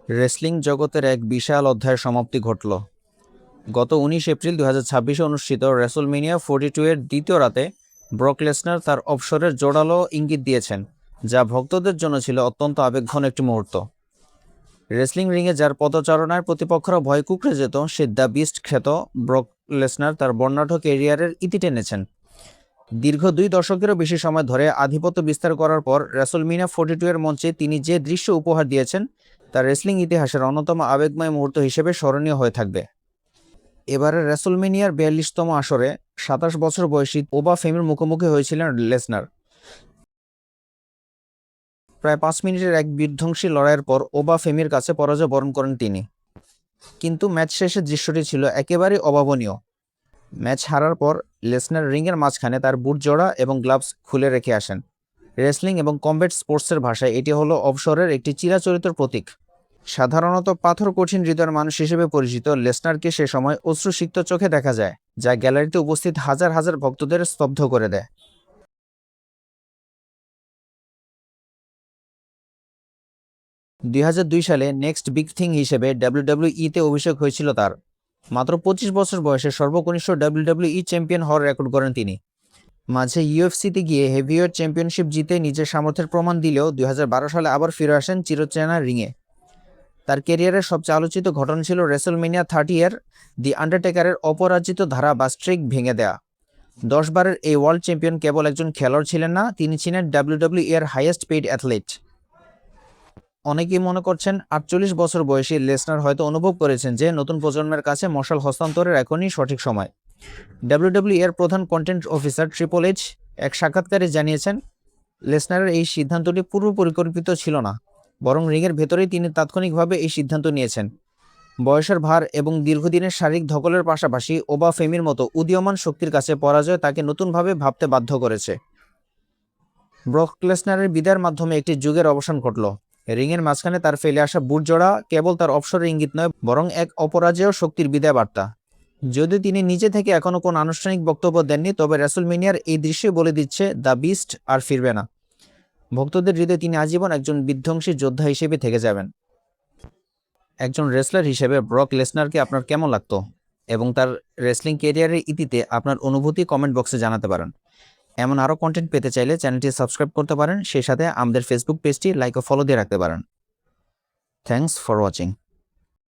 Wrestling জগতের এক বিশাল অধ্যায়ের সমাপ্তি ঘটল। গত ১৯ এপ্রিল ২০২৬ অনুষ্ঠিত রেসলমেনিয়া 42 এর দ্বিতীয় রাতে ব্রক লেসনার তার অবসরের জোরালো ইঙ্গিত দিয়েছেন, যা ভক্তদের জন্য ছিল অত্যন্ত আবেগঘন একটি মুহূর্ত। রেসলিং রিংয়ে যার পদচারণায় প্রতিপক্ষরা ভয় কুঁকড়ে যেত, সে দ্য বিস্ট খ্যাত ব্রক লেসনার তার বর্ণাঢ্য ক্যারিয়ারের ইতি টেনেছেন। দীর্ঘ ২ দশকেরও বেশি সময় ধরে আধিপত্য বিস্তার করার পর রেসলমেনিয়া 42 এর মঞ্চে তিনি যে দৃশ্য উপহার দিয়েছেন তা রেসলিং ইতিহাসের অন্যতম আবেগময় মুহূর্ত হিসেবে স্মরণীয় হয়ে থাকবে। এবারে রেসলমেনিয়ার ৪২তম আসরে ২৭ বছর বয়সী ওবা ফেমির মুখোমুখি হয়েছিলেন লেসনার। প্রায় ৫ মিনিটের এক বিধ্বংসী লড়াইয়ের পর ওবা ফেমির কাছে পরাজয় বরণ করেন তিনি। কিন্তু ম্যাচ শেষের দৃশ্যটি ছিল একেবারেই অভাবনীয়। ম্যাচ হারার পর লেসনার রিংয়ের মাঝখানে তার বুট জোড়া এবং গ্লাভস খুলে রেখে আসেন। রেসলিং এবং কমব্যাট স্পোর্টসের ভাষায় এটি হলো অবসরের একটি চিরাচরিত প্রতীক। সাধারণত পাথর কঠিন হৃদয়ের মানুষ হিসেবে পরিচিত লেসনারকে সে সময় অশ্রুসিক্ত চোখে দেখা যায়, যা গ্যালারিতে উপস্থিত হাজার হাজার ভক্তদের স্তব্ধ করে দেয়। ২০০২ সালে নেক্সট বিগ থিং হিসেবে ডাব্লিউডাব্লিউইতে অভিষেক হয়েছিল তার। মাত্র ২৫ বছর বয়সে সর্বকনিষ্ঠ ডাব্লিউডাব্লিউই চ্যাম্পিয়ন হওয়ার রেকর্ড করেন তিনি। মাঝে ইউএফসিতে গিয়ে হেভিওয়েট চ্যাম্পিয়নশিপ জিতে নিজের সামর্থ্যের প্রমাণ দিলেও ২০১২ সালে আবার ফিরে আসেন চিরচেনা রিংয়ে। তার ক্যারিয়ারের সবচেয়ে আলোচিত ঘটনা ছিল রেসলমেনিয়া 30 এর দি আন্ডারটেকারের অপরাজিত ধারা বা স্ট্রিক ভেঙে দেয়া। ১০ বারের এই ওয়ার্ল্ড চ্যাম্পিয়ন কেবল একজন খেলোয়াড় ছিলেন না, তিনি ছিলেন ডাব্লিউডাব্লিউই এর হাইয়েস্ট পেইড অ্যাথলিট। অনেকেই মনে করছেন ৪৮ বছর বয়সী লেসনার হয়তো অনুভব করেছেন যে নতুন প্রজন্মের কাছে মশাল হস্তান্তরের এখনই সঠিক সময়। ডাব্লিউডাব্লিউই এর প্রধান কন্টেন্ট অফিসার ট্রিপল এইচ এক সাক্ষাৎকারে জানিয়েছেন, লেসনারের এই সিদ্ধান্তটি পূর্ব পরিকল্পিত ছিল না, বরং রিংয়ের ভেতরেই তিনি তাৎক্ষণিকভাবে এই সিদ্ধান্ত নিয়েছেন। বয়সের ভার এবং দীর্ঘদিনের শারীরিক ধকলের পাশাপাশি ওবা ফেমির মতো উদীয়মান শক্তির কাছে পরাজয় তাকে নতুনভাবে ভাবতে বাধ্য করেছে। ব্রক লেসনারের বিদায়ের মাধ্যমে একটি যুগের অবসান ঘটল। রিংয়ের মাঝখানে তার ফেলে আসা বুট জোড়া কেবল তার অবসরের ইঙ্গিত নয়, বরং এক অপরাজেয় শক্তির বিদায় বার্তা। যদি তিনি নিজে থেকে এখনো কোনো আনুষ্ঠানিক বক্তব্য দেননি, তবে রেসলমেনিয়ার এই দৃশ্যই বলে দিচ্ছে দ্য বিস্ট আর ফিরবে না। ভক্তদের হৃদয়ে তিনি আজীবন একজন বিধ্বংসী যোদ্ধা হিসেবে থেকে যাবেন। একজন রেসলার হিসেবে ব্রক লেসনারকে আপনার কেমন লাগতো এবং তার রেসলিং ক্যারিয়ারের ইতিতে আপনার অনুভূতি কমেন্ট বক্সে জানাতে পারেন। এমন আরও কন্টেন্ট পেতে চাইলে চ্যানেলটি সাবস্ক্রাইব করতে পারেন, সেই সাথে আমাদের ফেসবুক পেজটি লাইক ও ফলো দিয়ে রাখতে পারেন। Thanks for watching.